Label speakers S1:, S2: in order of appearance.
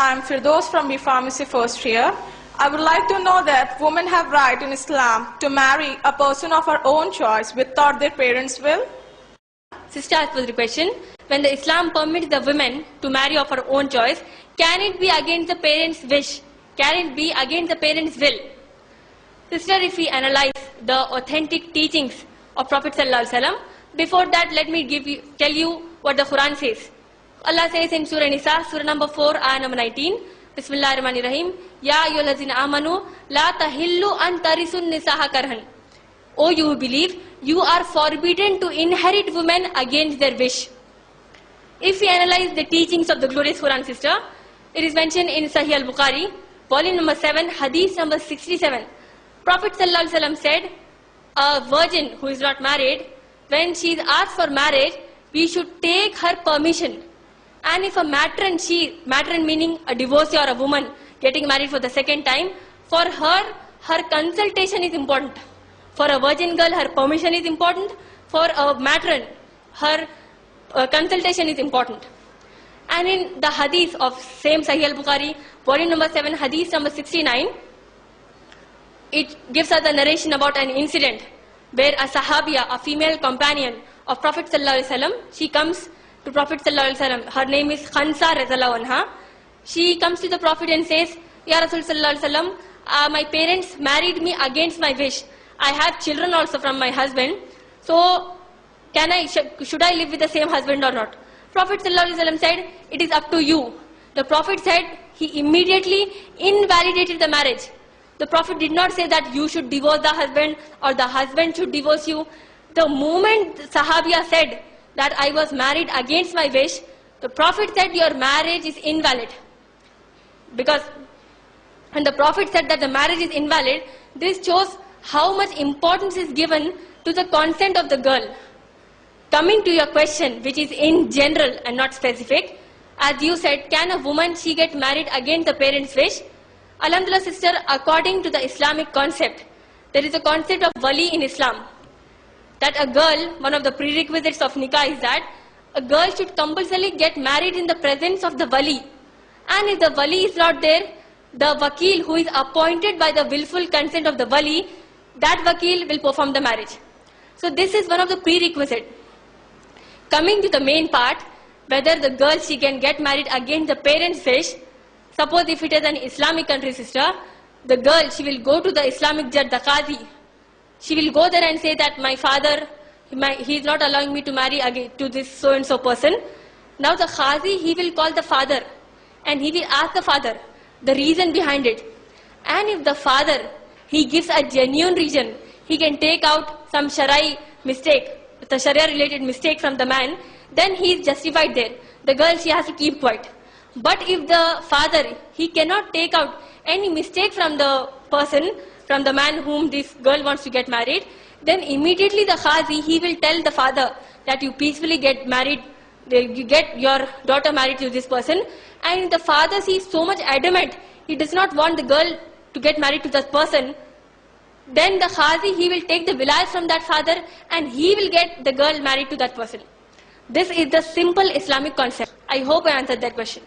S1: I'm Firdaus from B Pharmacy first year. I would like to know that women have right in Islam to marry a person of her own choice without their parents' will.
S2: Sister, as for the question, when the Islam permits the women to marry of her own choice, can it be against the parents' wish? Can it be against the parents' will? Sister, if we analyze the authentic teachings of Prophet ﷺ, before that let me tell you what the Quran says. Allah says in Surah Nisa, Surah number 4, ayah number 19, Bismillah ar-Rahman ar-Rahim, Ya ayyuhallazina amanu, la tahillu an tarisun nisaha karhan. O you who believe, you are forbidden to inherit women against their wish. If we analyze the teachings of the glorious Quran, sister, it is mentioned in Sahih al-Bukhari, volume number 7, hadith number 67. Prophet ﷺ said, a virgin who is not married, when she is asked for marriage, we should take her permission. And if a matron meaning a divorcee or a woman getting married for the second time, for her, her consultation is important. For a virgin girl, her permission is important. For a matron, her consultation is important. And in the hadith of same Sahih al-Bukhari, volume number 7, hadith number 69, it gives us a narration about an incident where a sahabiya, a female companion of Prophet ﷺ, she comes to Prophet ﷺ. Her name is Khansa radhiyallahu anha. She comes to the Prophet and says, Ya Rasul ﷺ, my parents married me against my wish. I have children also from my husband. So, should I live with the same husband or not? Prophet ﷺ said, it is up to you. The Prophet said, he immediately invalidated the marriage. The Prophet did not say that you should divorce the husband or the husband should divorce you. The moment the Sahabiya said that I was married against my wish, the Prophet said your marriage is invalid. Because when the Prophet said that the marriage is invalid, this shows how much importance is given to the consent of the girl. Coming to your question, which is in general and not specific, as you said, can a woman, she get married against the parents' wish? Alhamdulillah, sister, according to the Islamic concept, there is a concept of wali in Islam. That a girl, one of the prerequisites of nikah is that a girl should compulsorily get married in the presence of the wali. And if the wali is not there, the wakil who is appointed by the willful consent of the wali, that wakil will perform the marriage. So this is one of the prerequisites. Coming to the main part, whether the girl, she can get married against the parents' wish. Suppose if it is an Islamic country, sister, the girl, she will go to the Islamic judge, the Qazi. She will go there and say that my father, he is not allowing me to marry again to this so-and-so person. Now the Qazi, he will call the father and he will ask the father the reason behind it. And if the father, he gives a genuine reason, he can take out some Sharia mistake, the Sharia related mistake from the man, then he is justified there. The girl, she has to keep quiet. But if the father, he cannot take out any mistake from the person, from the man whom this girl wants to get married, then immediately the Qazi, he will tell the father that you peacefully get married, you get your daughter married to this person. And the father, he is so much adamant, he does not want the girl to get married to that person, then the Qazi, he will take the wilayah from that father and he will get the girl married to that person. This is the simple Islamic concept. I hope I answered that question.